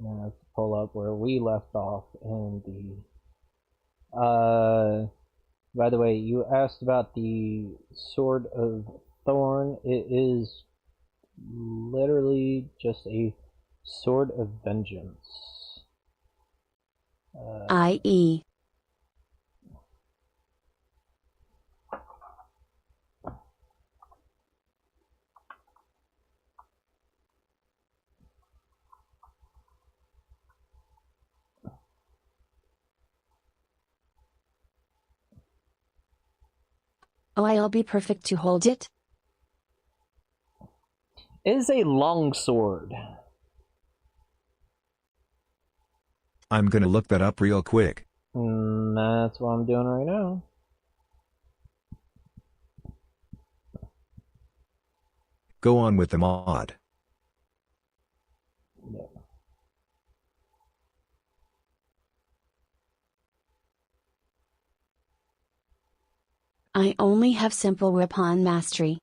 Let's pull up where we left off in the. By the way, you asked about the Sword of Thorn. It is literally just a sword of vengeance. I.e. Oh, I'll be perfect to hold it? It is a long sword. I'm gonna look that up real quick. That's what I'm doing right now. Go on with the mod. Yeah. I only have simple weapon mastery.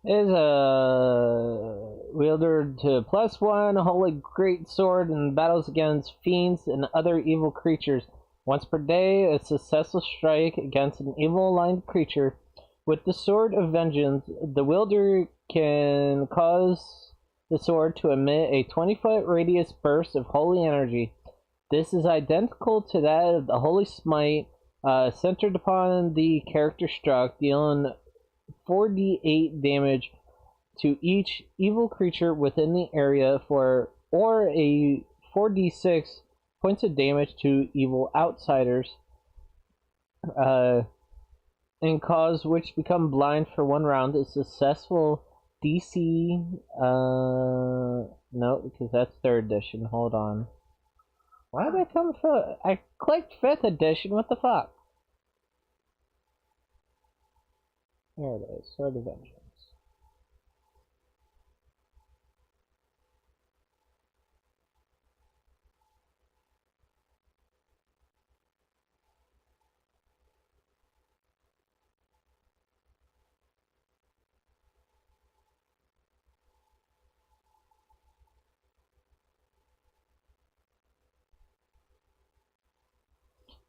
Is wielder to +1 holy great sword in battles against fiends and other evil creatures. Once per day, a successful strike against an evil aligned creature with the sword of vengeance. The wielder can cause the sword to emit a 20-foot radius burst of holy energy. This is identical to that of the Holy Smite, centered upon the character struck, dealing 4d8 damage to each evil creature within the area or a 4d6 points of damage to evil outsiders, uh, and cause which become blind for 1 round. A successful DC. No, because that's 3rd edition. Hold on. Why did I come from? I clicked 5th edition. What the fuck? There it is. Sword of Vengeance.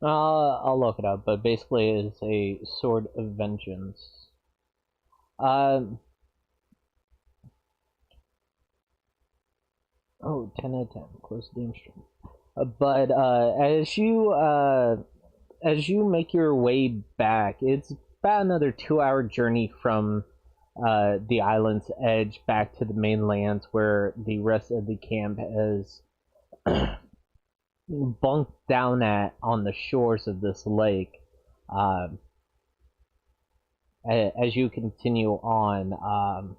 I'll look it up, but basically it's a sword of vengeance. Oh, 10 out of 10, close to the stream. But as you make your way back, it's about another 2-hour journey from the island's edge back to the mainland, where the rest of the camp is bunked down at on the shores of this lake. Um, as you continue on,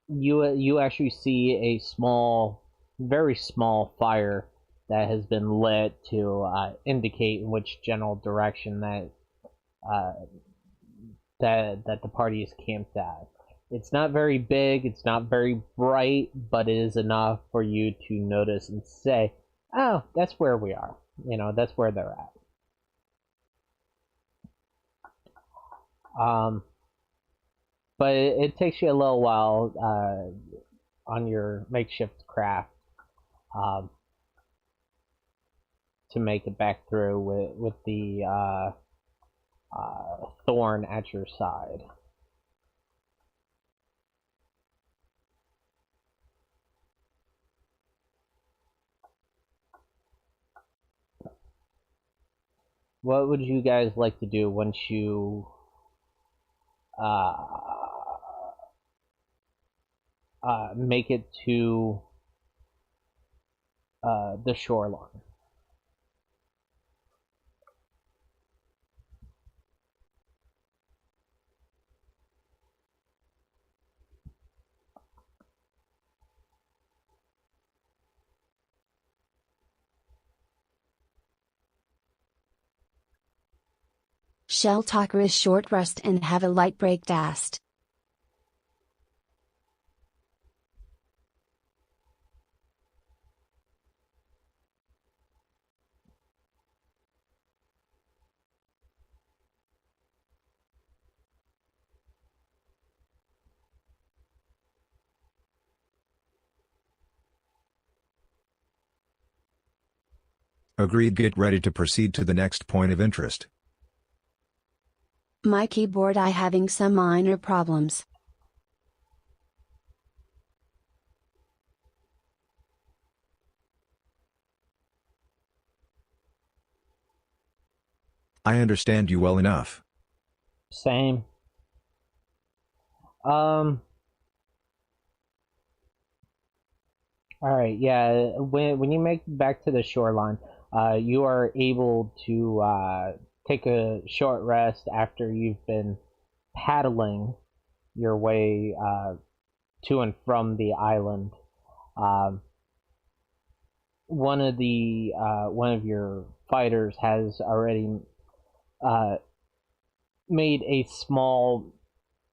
you actually see a small, very small fire that has been lit to indicate which general direction uh, that the party is camped at. It's not very big, it's not very bright, but it is enough for you to notice and say, "Oh, that's where we are." That's where they're at. Um, but it takes you a little while on your makeshift craft um, to make it back through with the thorn at your side. What would you guys like to do once you uh, make it to the shoreline? Shall talk a short rest and have a light breakfast. Agreed. Get ready to proceed to the next point of interest. My keyboard I having some minor problems. I understand you well enough. Same. All right, yeah. When you make back to the shoreline, you are able to take a short rest after you've been paddling your way to and from the island. Um, one of your fighters has already uh, made a small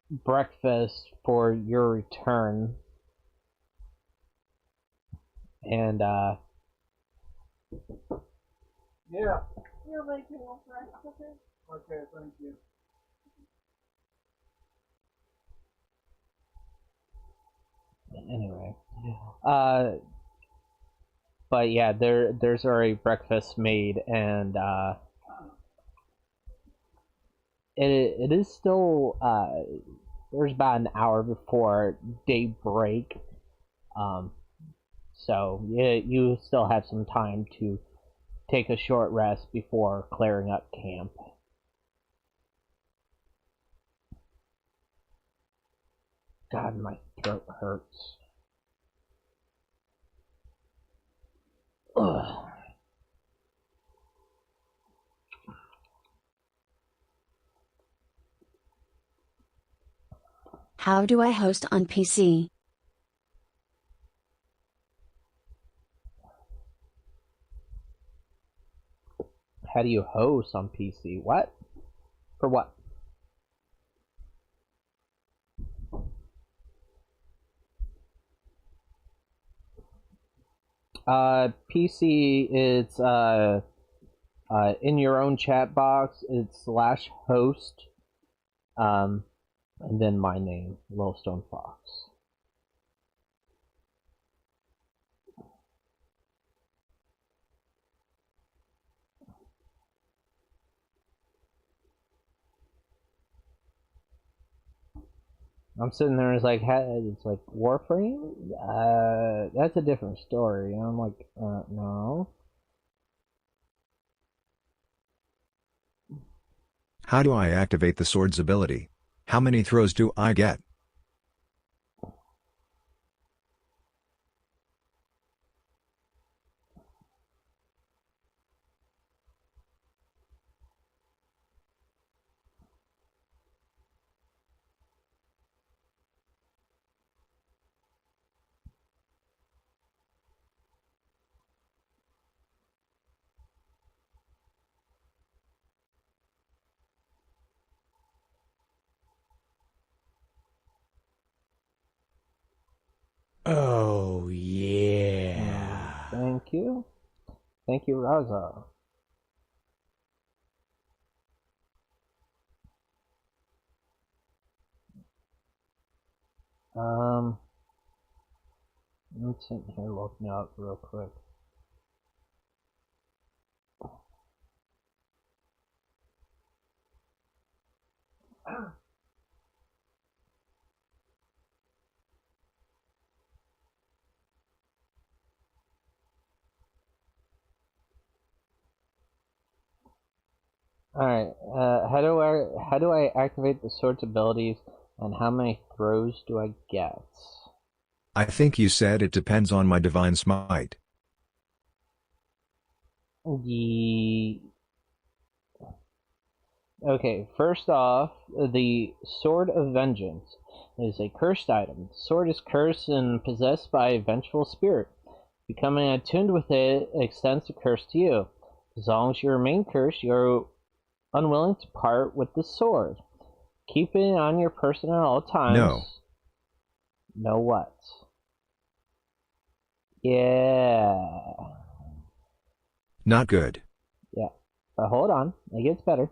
breakfast for your return, and Yeah. You're making a breakfast. Okay, thank you. anyway, uh, but yeah, there's already breakfast made, and it is still there's about an hour before daybreak, um, so you still have some time to take a short rest before clearing up camp. God, my throat hurts. Ugh. How do I host on PC? How do you host on PC? What? For what? PC, it's in your own chat box. It's /host, and then my name, Lilstone Fox. I'm sitting there, it's like Warframe. That's a different story. And I'm like, no. How do I activate the sword's ability? How many throws do I get? Oh, yeah. Thank you. Thank you, Raza. I'm sitting here looking up real quick. Alright, how do I activate the sword's abilities, and how many throws do I get? I think you said it depends on my divine smite. Okay, first off, the Sword of Vengeance is a cursed item. The sword is cursed and possessed by a vengeful spirit. Becoming attuned with it extends the curse to you. As long as you remain cursed, you're unwilling to part with the sword. Keep it on your person at all times. No. Know what? Yeah. Not good. Yeah. But hold on, it gets better.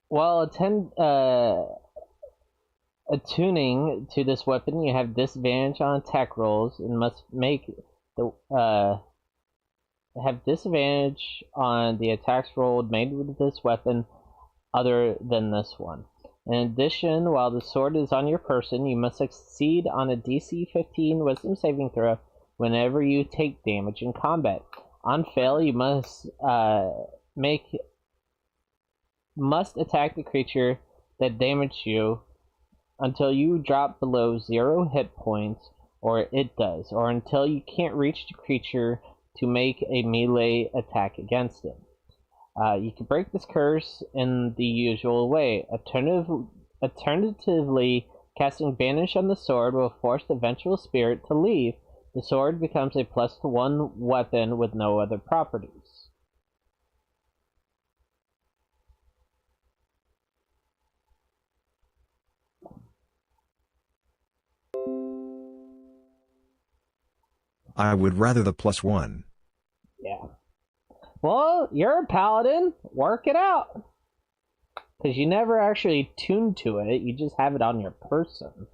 While attuning to this weapon, you have disadvantage on attack rolls and must make the have disadvantage on the attacks rolled made with this weapon other than this one. In addition, while the sword is on your person, you must succeed on a DC 15 Wisdom saving throw whenever you take damage in combat. On fail, you must attack the creature that damaged you until you drop below 0 hit points, or it does, or until you can't reach the creature to make a melee attack against it. You can break this curse in the usual way. Alternatively, casting Banish on the sword will force the Vengeful Spirit to leave. The sword becomes a +1 weapon with no other properties. I would rather the +1. Yeah. Well, you're a paladin. Work it out. Because you never actually tune to it. You just have it on your person.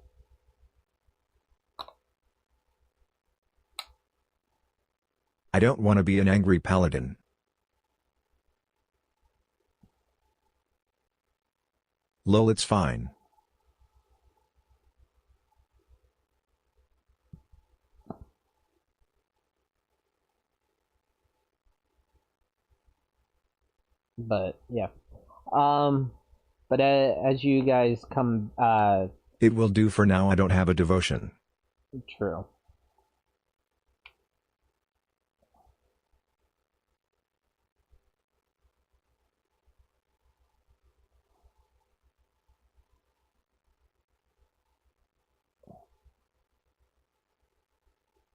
I don't want to be an angry paladin. Lol, it's fine. But yeah, but as you guys come, It will do for now. I don't have a devotion. true.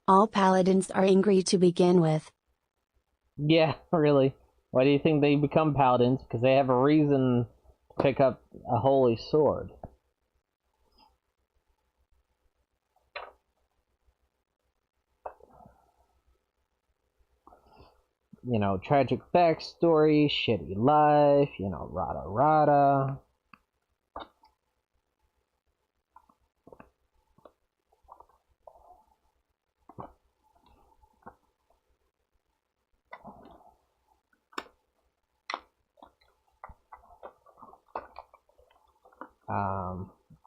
All paladins are angry to begin with. Yeah, really. Why do you think they become paladins? Because they have a reason to pick up a holy sword. You know, tragic backstory, shitty life, you know, rada rada.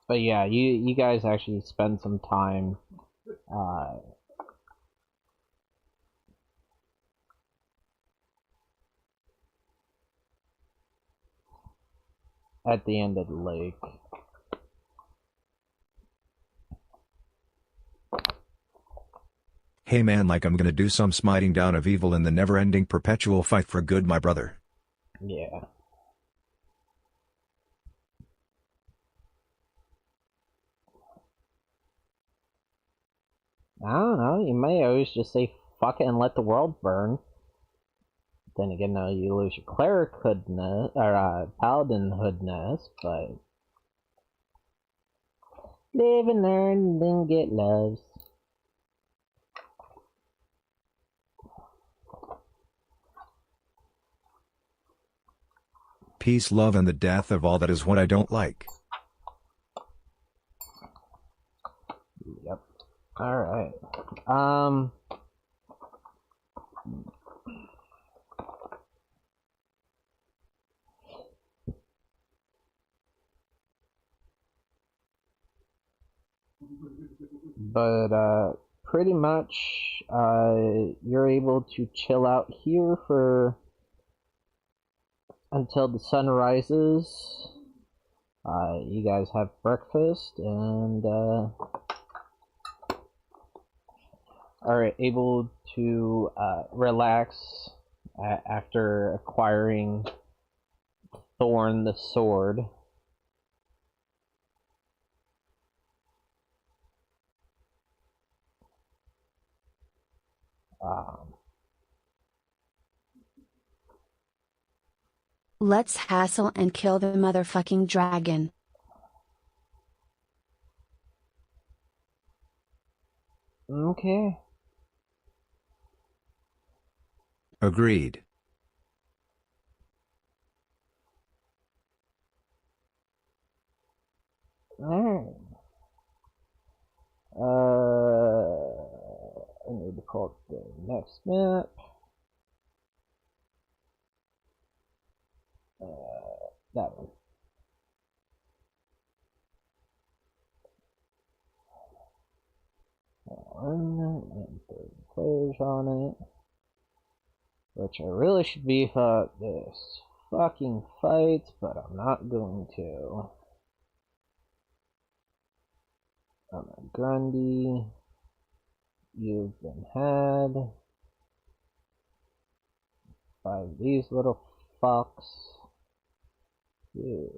But yeah, you guys actually spend some time at the end of the lake. Hey man, like I'm gonna do some smiting down of evil in the never-ending perpetual fight for good, my brother. Yeah. I don't know, you may always just say fuck it and let the world burn. Then again, no, you lose your clerichoodness, or paladinhoodness, but live and learn and then get loves. Peace, love, and the death of all that is what I don't like. Yep. Alright. But, pretty much, you're able to chill out here for until the sun rises. You guys have breakfast and, are able to, relax after acquiring Thorn the sword. Let's hassle and kill the motherfucking dragon. Okay. Agreed. Alright. I need to call it next map. That one. And 30 players on it. Which I really should beef up this fucking fight, but I'm not going to. I'm a Grundy. You've been had. 5 of these little fucks. 2,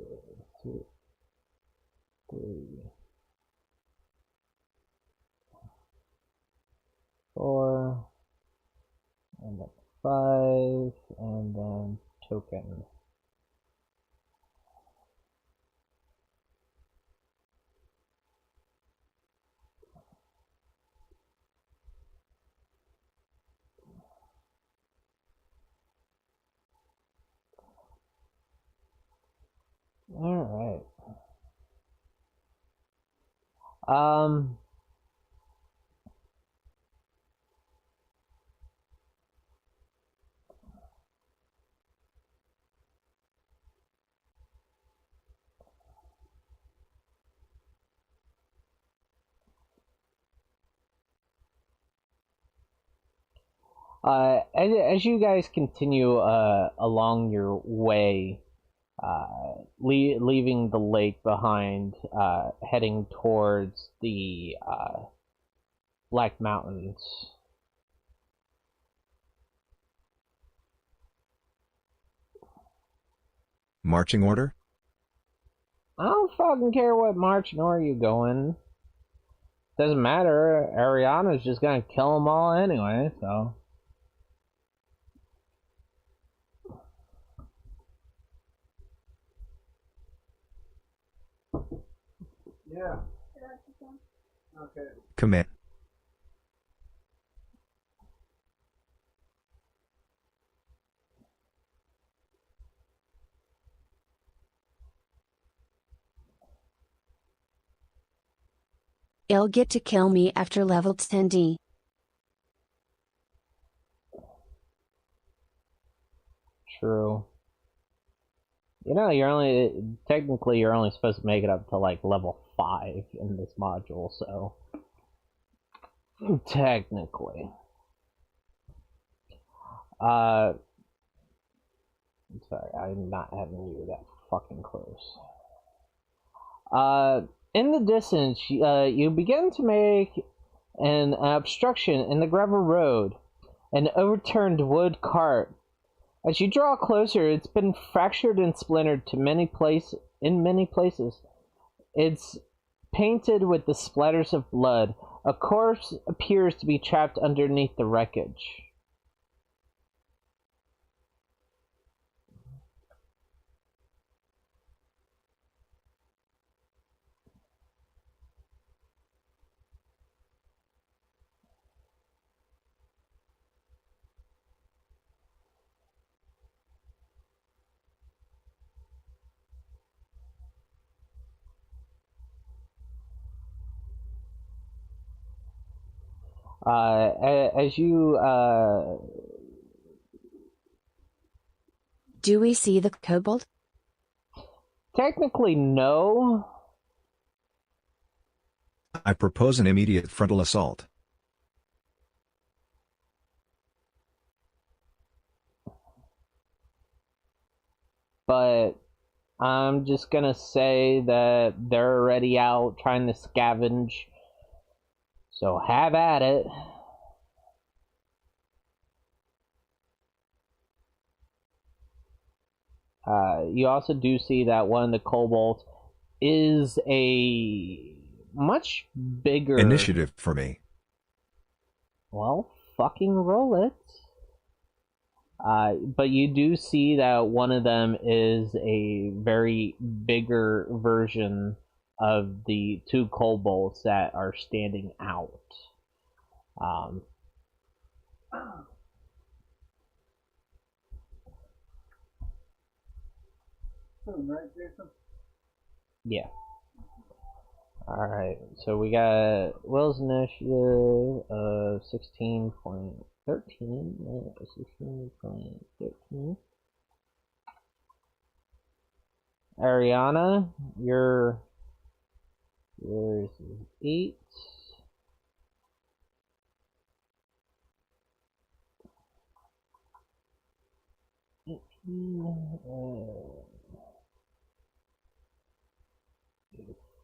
3, 4, and then 5, and then token. Alright. As you guys continue along your way, leaving the lake behind, heading towards the Black Mountains. Marching order? I don't fucking care what marching order you going. Doesn't matter. Ariana's just gonna kill them all anyway, so. Yeah. Okay. Command. It'll get to kill me after level 10D. True. You know, technically you're only supposed to make it up to like level 5 in this module, so technically. I'm sorry, I'm not having you that fucking close. In the distance, you begin to make an obstruction in the gravel road, an overturned wood cart. As you draw closer, it's been fractured and splintered in many places. It's painted with the splatters of blood. A corpse appears to be trapped underneath the wreckage. As you Do we see the kobold? technically no. I propose an immediate frontal assault. But I'm just gonna say that they're already out trying to scavenge. So have at it. You also do see that one of the kobolds is a much bigger... Initiative for me. Well, fucking roll it. But you do see that one of them is a very bigger version of the 2 kobolds that are standing out. Right, Jason? Yeah. Alright, so we got Will's initiative of 16.8. 13, 16, 20, 13. Ariana, yours is 8.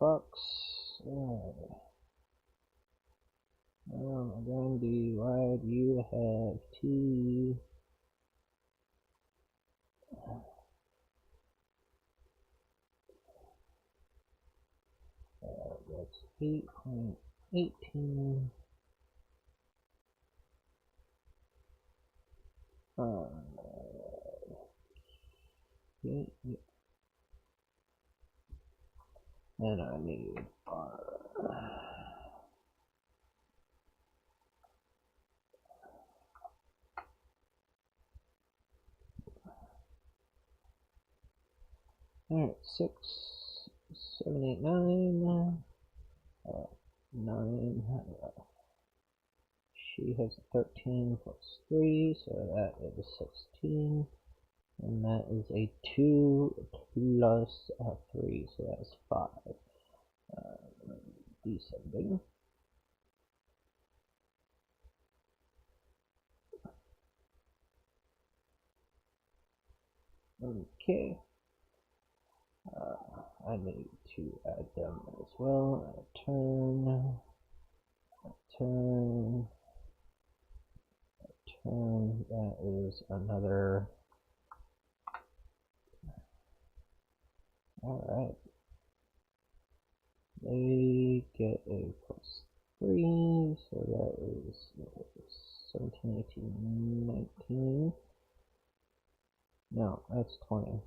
Fucks. Randy, why do you have T? That's 8.18. And I need R. Alright, 6, 7, 8, 9. 9. She has 13 plus 3, so that is 16. And that is a 2 plus 3, so that's 5. Descending. Okay. I need to add them as well. Turn. That is another. Alright. They get a plus 3, so that is 17, 18, 19. No, that's 20.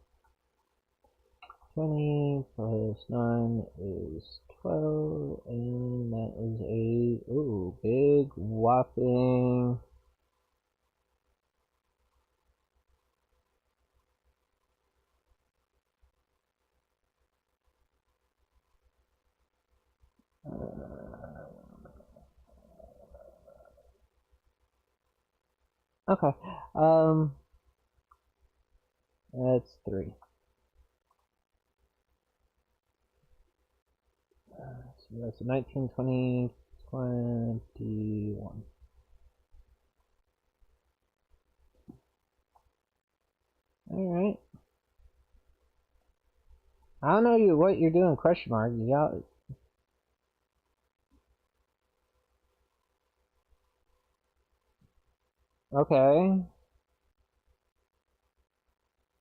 20 plus 9 is 12, and that is a, ooh, big whopping. Okay, that's 3. So that's 19, 20, 21. Alright. I don't know what you're doing, question mark. You got. Okay.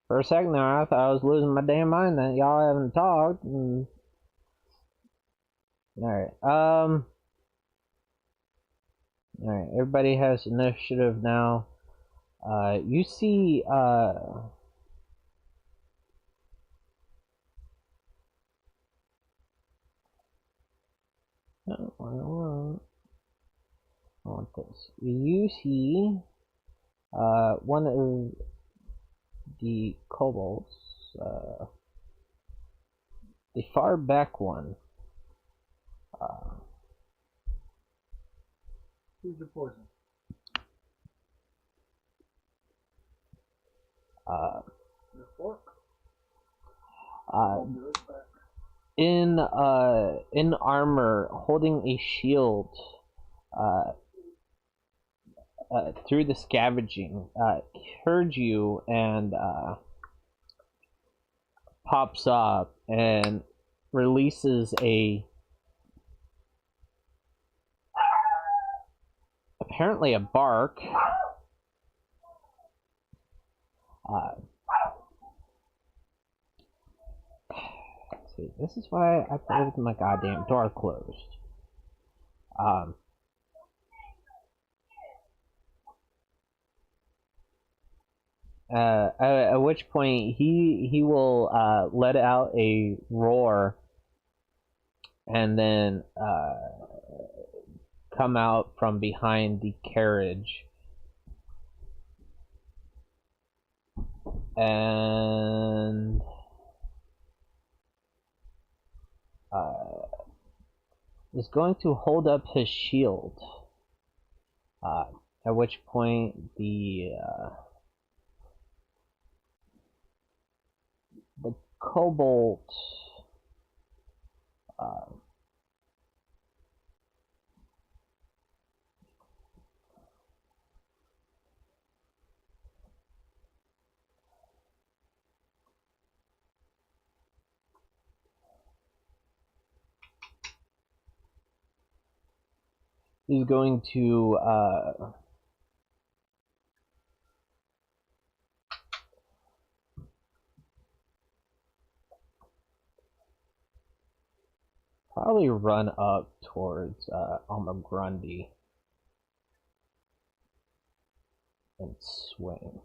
For a second there, I thought I was losing my damn mind that y'all haven't talked. Alright, alright, everybody has initiative now. You see, I want this. You see, one of the kobolds, the far back one. Who's the poison? The fork? In armor, holding a shield, through the scavenging, heard you and pops up and releases apparently a bark. See, this is why I play with my goddamn door closed. At which point he will let out a roar and then come out from behind the carriage and is going to hold up his shield. At which point the kobold uh, is going to probably run up towards Almagrandi and swing.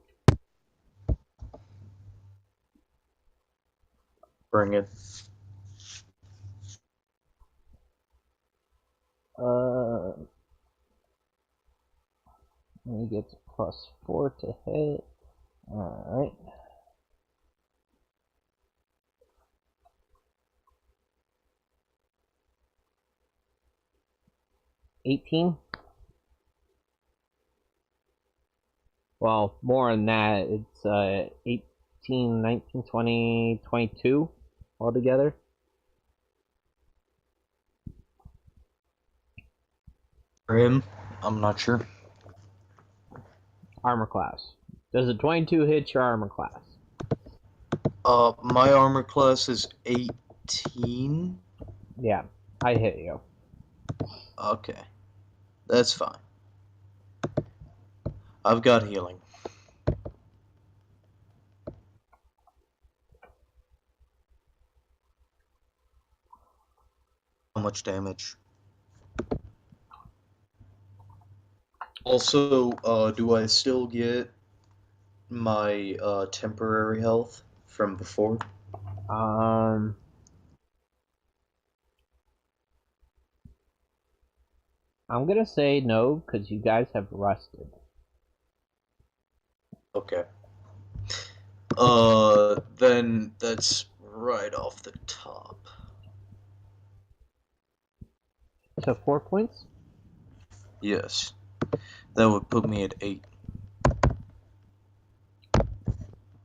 Bring it. He gets +4 to hit. Alright. $18. Well, more than that. It's 18, 19, 20, 22 altogether. For him, I'm not sure. Armor class. Does a 22 hit your armor class? My armor class is 18. Yeah, I hit you. Okay. That's fine. I've got healing. How much damage? Also, do I still get my temporary health from before? I'm gonna say no, because you guys have rested. Okay. Then that's right off the top. So 4 points? Yes. That would put me at 8.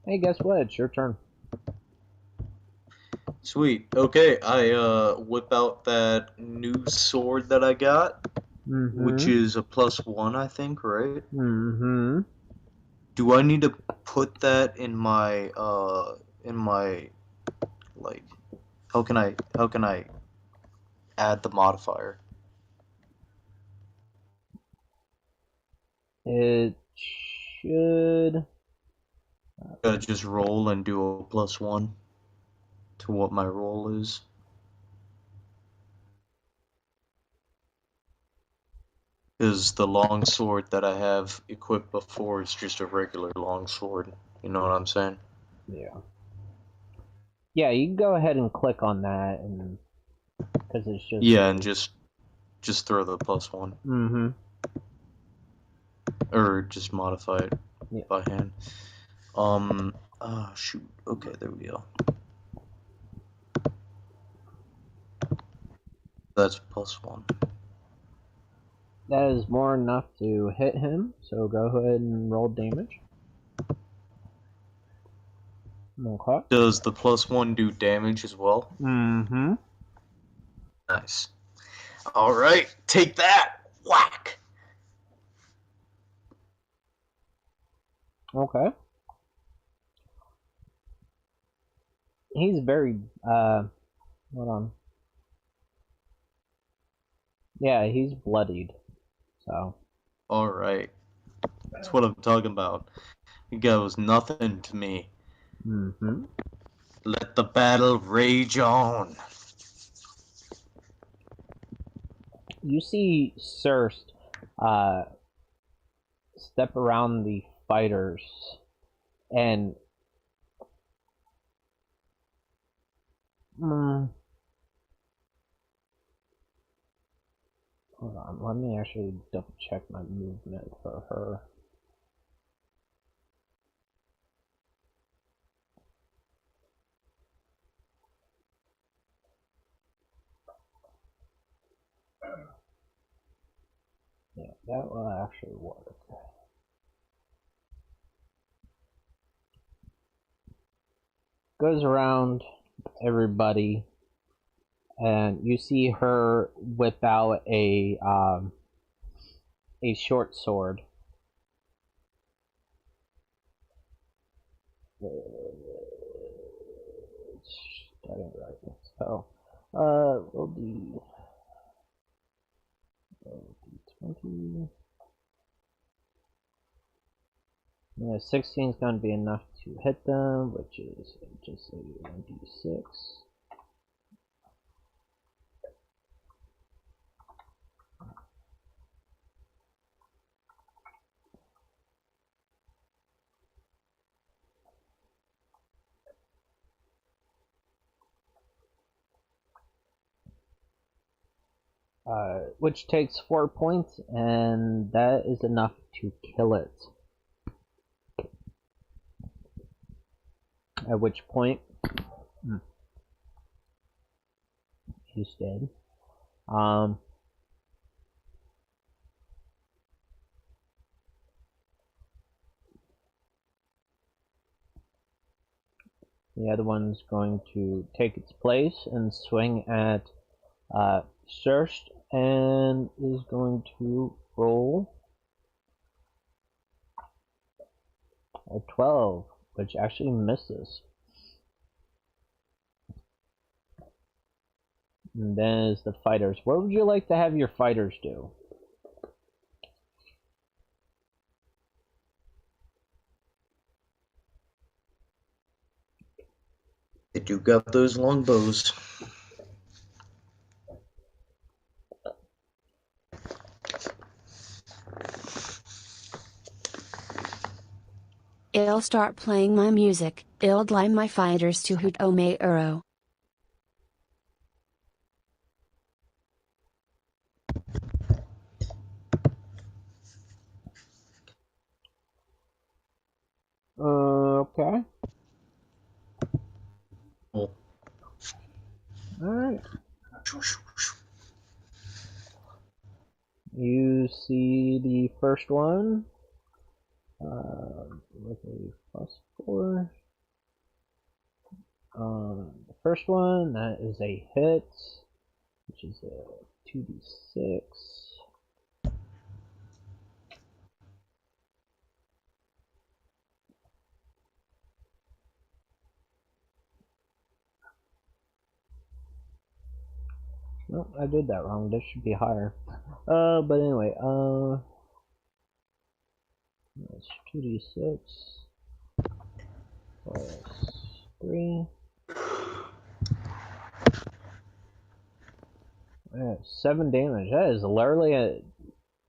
Hey, guess what? It's your turn. Sweet. Okay, I whip out that new sword that I got, which is a +1, I think, right? Mm-hmm. Do I need to put that in my like how can I add the modifier? It should... Just roll and do a +1 to what my roll is. Because the long sword that I have equipped before is just a regular long sword. You know what I'm saying? Yeah. Yeah, you can go ahead and click on that, and because it's just... Yeah, and just throw the +1. Mm-hmm. Or just modify it Yeah. by hand. Shoot. Okay, there we go. That's +1. That is more than enough to hit him, so go ahead and roll damage. Okay. Does the +1 do damage as well? Mm-hmm. Nice. Alright, take that! Whack! Okay. He's very, hold on. Yeah, he's bloodied, so. Alright. That's what I'm talking about. You guy was nothing to me. Mm-hmm. Let the battle rage on. You see Surst, step around the fighters, and hold on, let me actually double check my movement for her. Yeah, that will actually work. Goes around everybody, and you see her whip out a short sword. Starting right. So, we'll do 20. Yeah, 16 is going to be enough to hit them, which is just a 1d6. Which takes 4 points, and that is enough to kill it. At which point, he's dead. The other one's going to take its place and swing at Surst, and is going to roll a 12, which actually misses. And then is the fighters. What would you like to have your fighters do? They do got those long bows. I'll start playing my music. I'll line my fighters to hoot o me uro. Okay. Oh. Alright. You see the first one with a +4. The first one, that is a hit, which is a 2d6. Nope, I did that wrong. This should be higher. But anyway, that's 2d6 plus 3. 7 damage. That is literally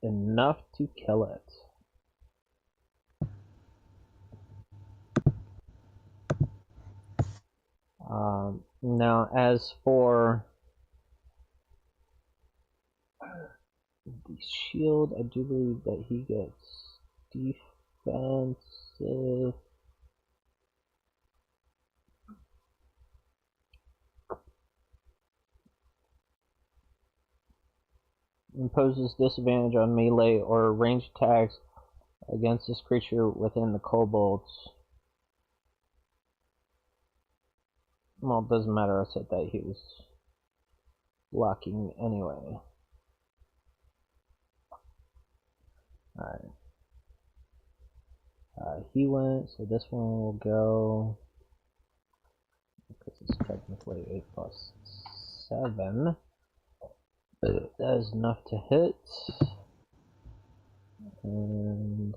enough to kill it. Now, as for the shield, I do believe that he gets defensive. Imposes disadvantage on melee or ranged attacks against this creature within the kobolds. Well, it doesn't matter, I said that he was blocking anyway. Alright. He went, so this one will go, because it's technically 8 plus 7. But that is enough to hit. And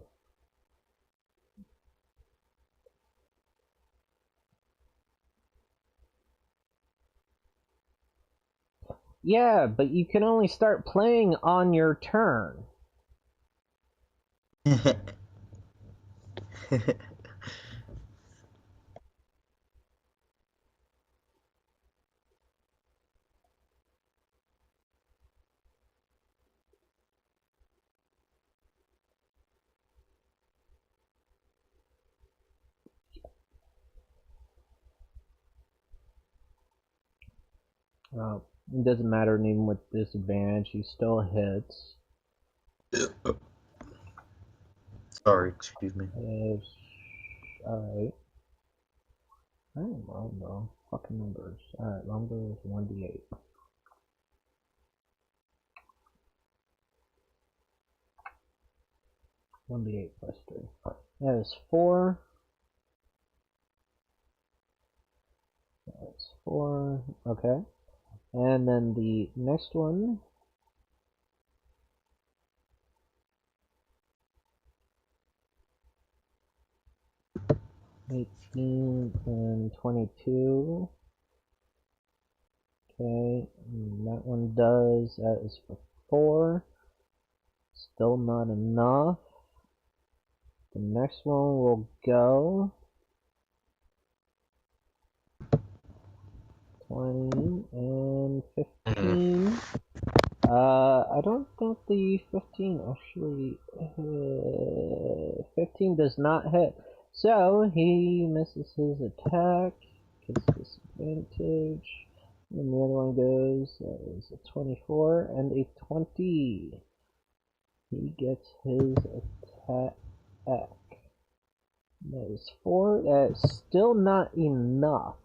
yeah, but you can only start playing on your turn. It doesn't matter, even with disadvantage, he still hits. Sorry, excuse me. Alright. I don't know, bro. Fucking numbers. Alright, lumber is 1d8. One d8 plus 3. That is 4. That's 4. Okay. And then the next one. $18 and $22. Okay, and that one does. That is for 4. Still not enough. The next one will go 20 and 15. I don't think the 15 actually 15 does not hit. So he misses his attack, gets disadvantage. And the other one goes, that is a 24 and a 20. He gets his attack. That is 4. That's still not enough.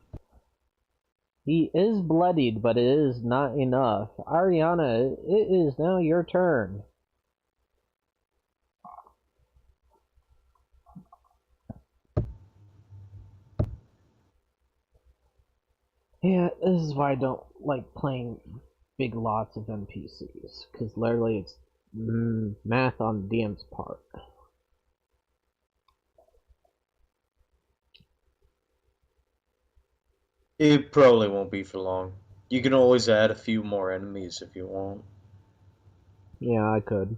He is bloodied, but it is not enough. Ariana, it is now your turn. Yeah, this is why I don't like playing big lots of NPCs, because literally it's math on DM's part. It probably won't be for long. You can always add a few more enemies if you want. Yeah, I could.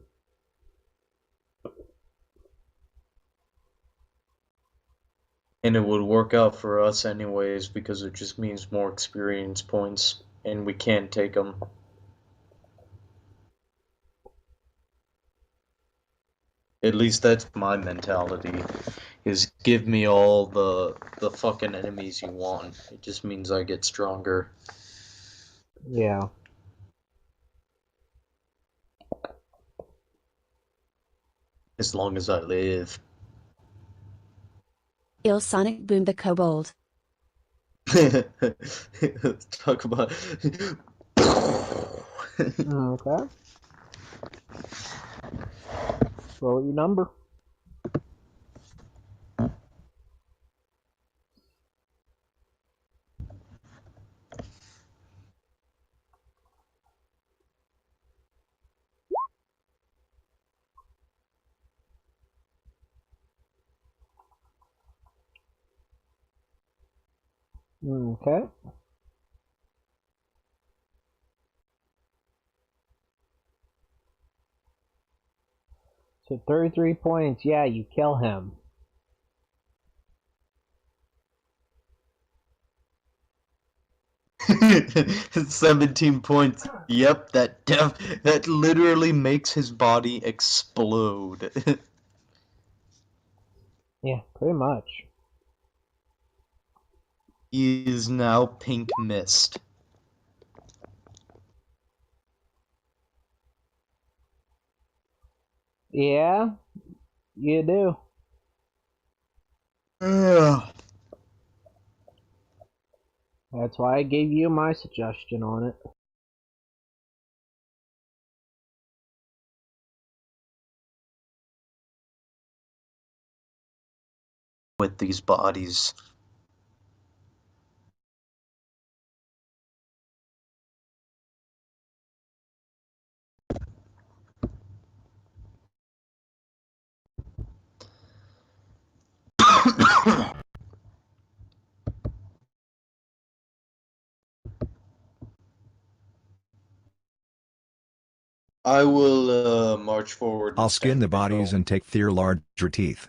And it would work out for us anyways because it just means more experience points and we can't take them. At least that's my mentality. Is give me all the fucking enemies you want. It just means I get stronger. Yeah. As long as I live. Il Sonic Boom the Kobold. Let's talk about Okay. Roll your number. Okay. So 33 points. Yeah, you kill him. It's 17 points. Yep, that literally makes his body explode. Yeah, pretty much. He is now pink mist. Yeah, you do. Ugh. That's why I gave you my suggestion on it. With these bodies. I will march forward. I'll And skin the stand bodies control. and take their larger teeth.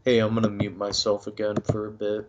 Hey, I'm gonna mute myself again for a bit.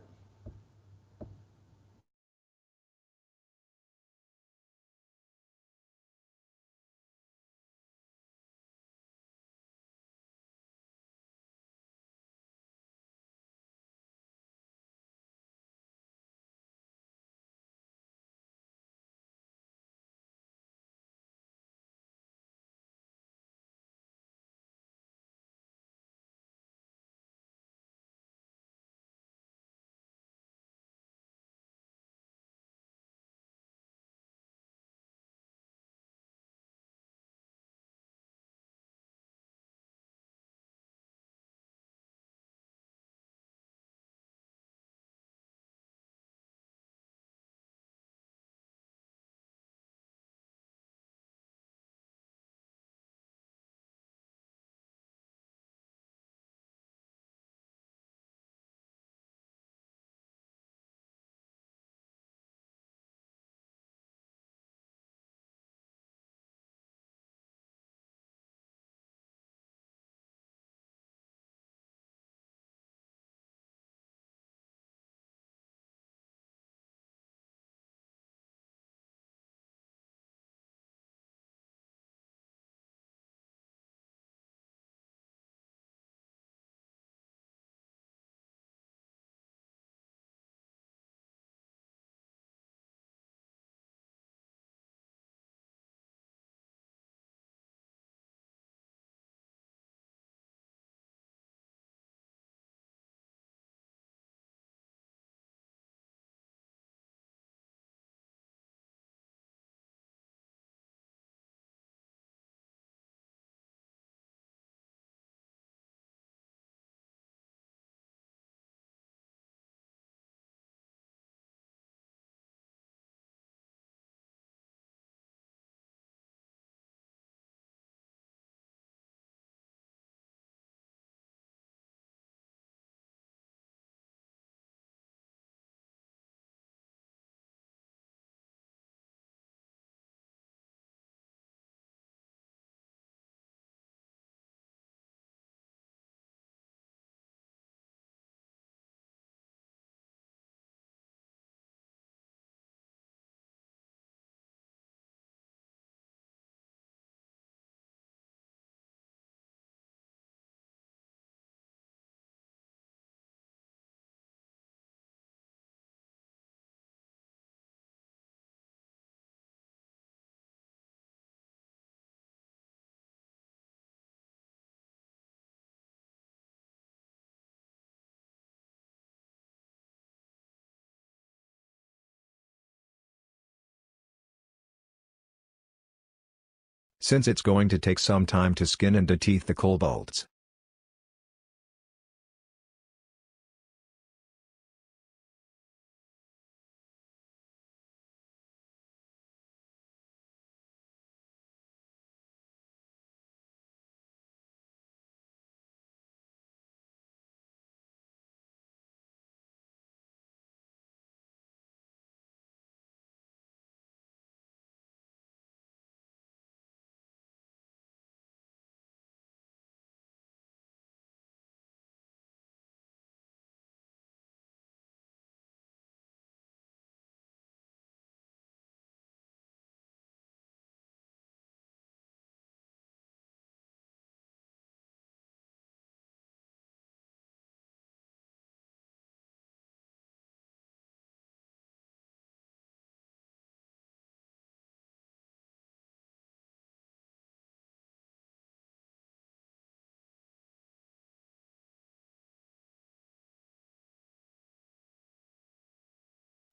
Since it's going to take some time to skin and deteeth the kobolds.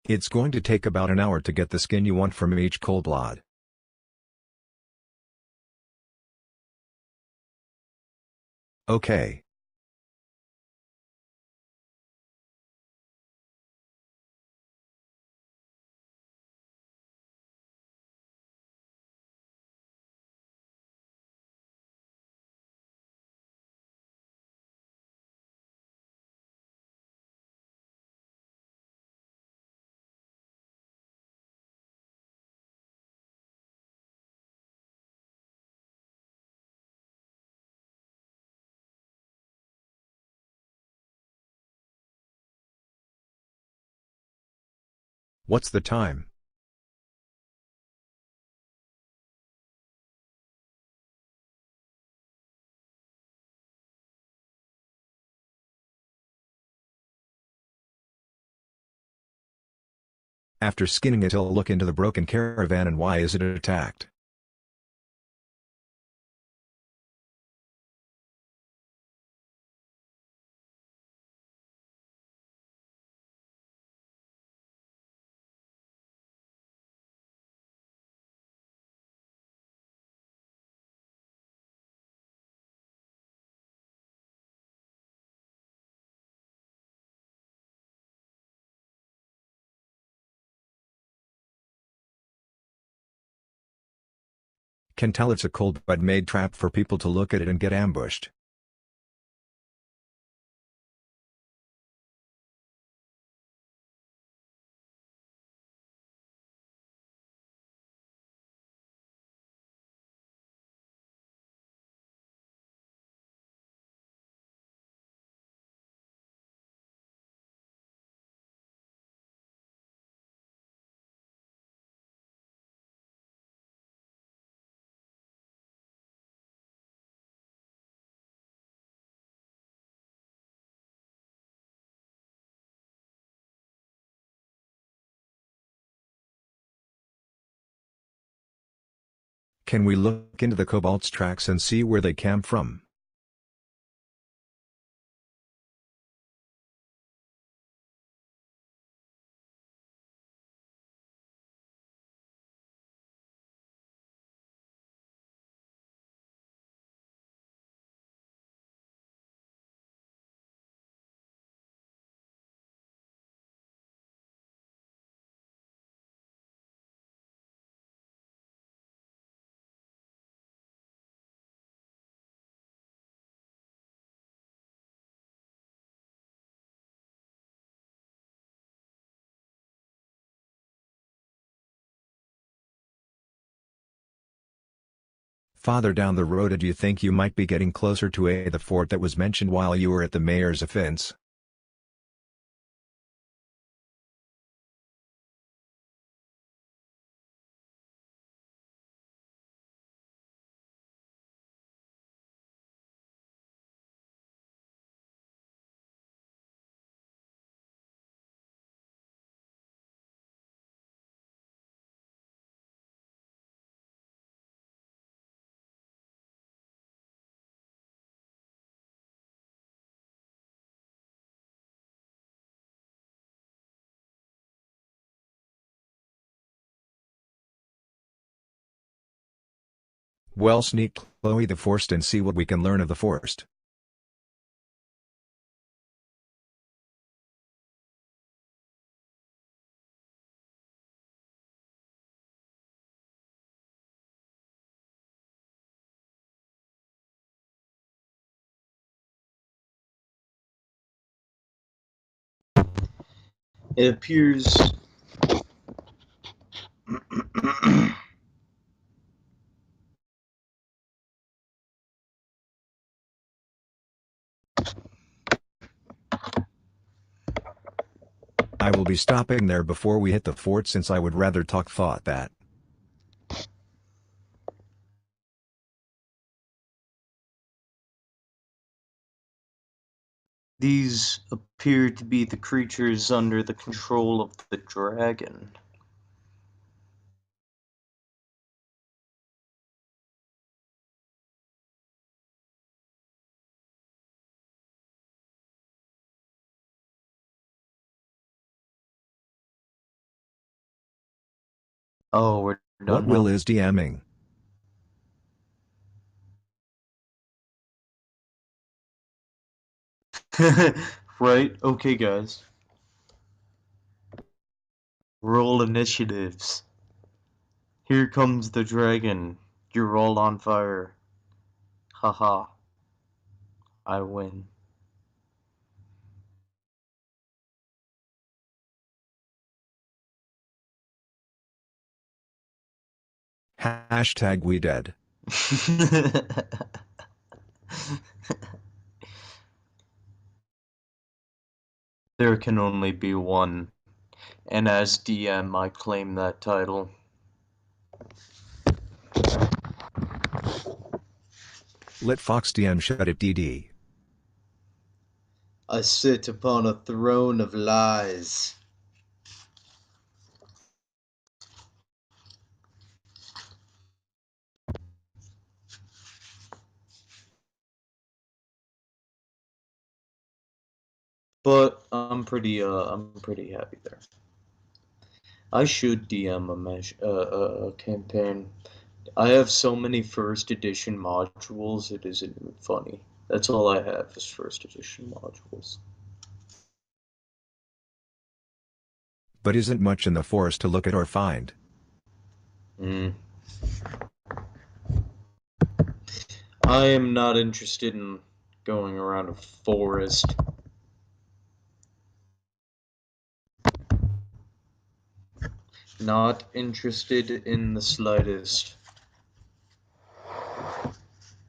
It's going to take about an hour to get the skin you want from each kobold. Okay. What's the time? After skinning it, he'll look into the broken caravan and why is it attacked? Can tell it's a cold but made trap for people to look at it and get ambushed. Can we look into the Cobalt's tracks and see where they came from? Farther down the road, do you think you might be getting closer to the fort that was mentioned while you were at the mayor's offense? Well, sneak Chloe the Forest and see what we can learn of the forest. It appears. I will be stopping there before we hit the fort since I would rather thought that. These appear to be the creatures under the control of the dragon. Oh, we're What done Will now? is DMing? Right? Okay, guys. Roll initiatives. Here comes the dragon. You're all on fire. Haha. I win. Hashtag we dead. There can only be one. And as DM, I claim that title. Let Fox DM shut it, DD. I sit upon a throne of lies. But I'm pretty happy there. I should DM a campaign. I have so many first edition modules, it isn't even funny. That's all I have is first edition modules. But isn't much in the forest to look at or find. I am not interested in going around a forest. Not interested in the slightest.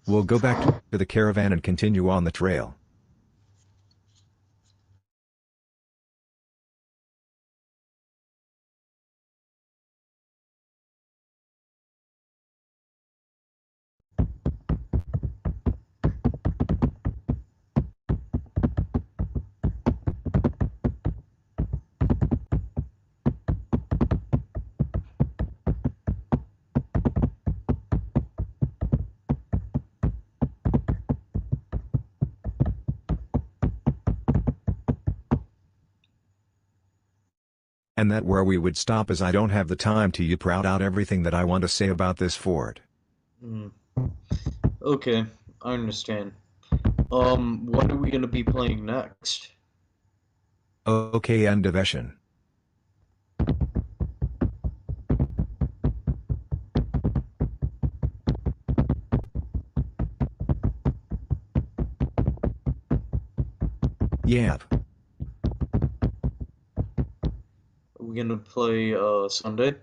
We'll go back to the caravan and continue on the trail. And that where we would stop, as I don't have the time to yip out everything that I want to say about this fort. Okay, I understand. What are we gonna be playing next? Okay, end of Eshin. Yep. Are we gonna play Sunday?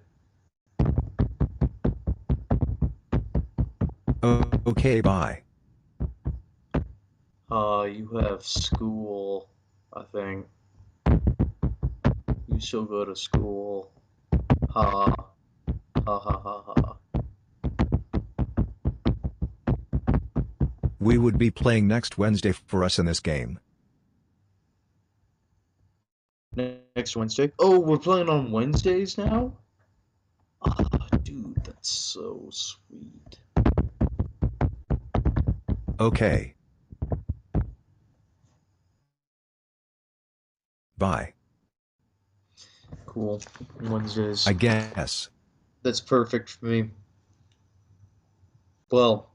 Okay, bye. You have school, I think. You still go to school. Ha. Ha ha ha ha. We would be playing next Wednesday for us in this game. Next Wednesday? Oh, we're playing on Wednesdays now? Ah, dude, that's so sweet. Okay. Bye. Cool. Wednesdays. I guess. That's perfect for me. Well,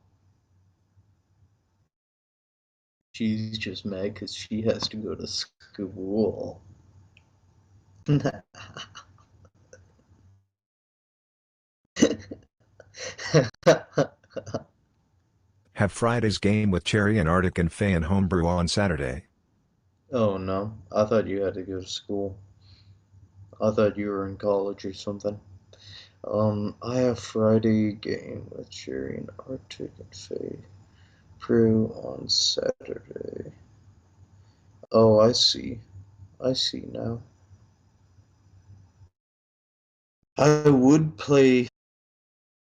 she's just mad because she has to go to school. Have Friday's game with Cherry and Arctic and Faye and Homebrew on Saturday. Oh no, I thought you had to go to school. I thought you were in college or something. I have Friday game with Cherry and Arctic and Faye Prue on Saturday. Oh, I see. I see now. I would play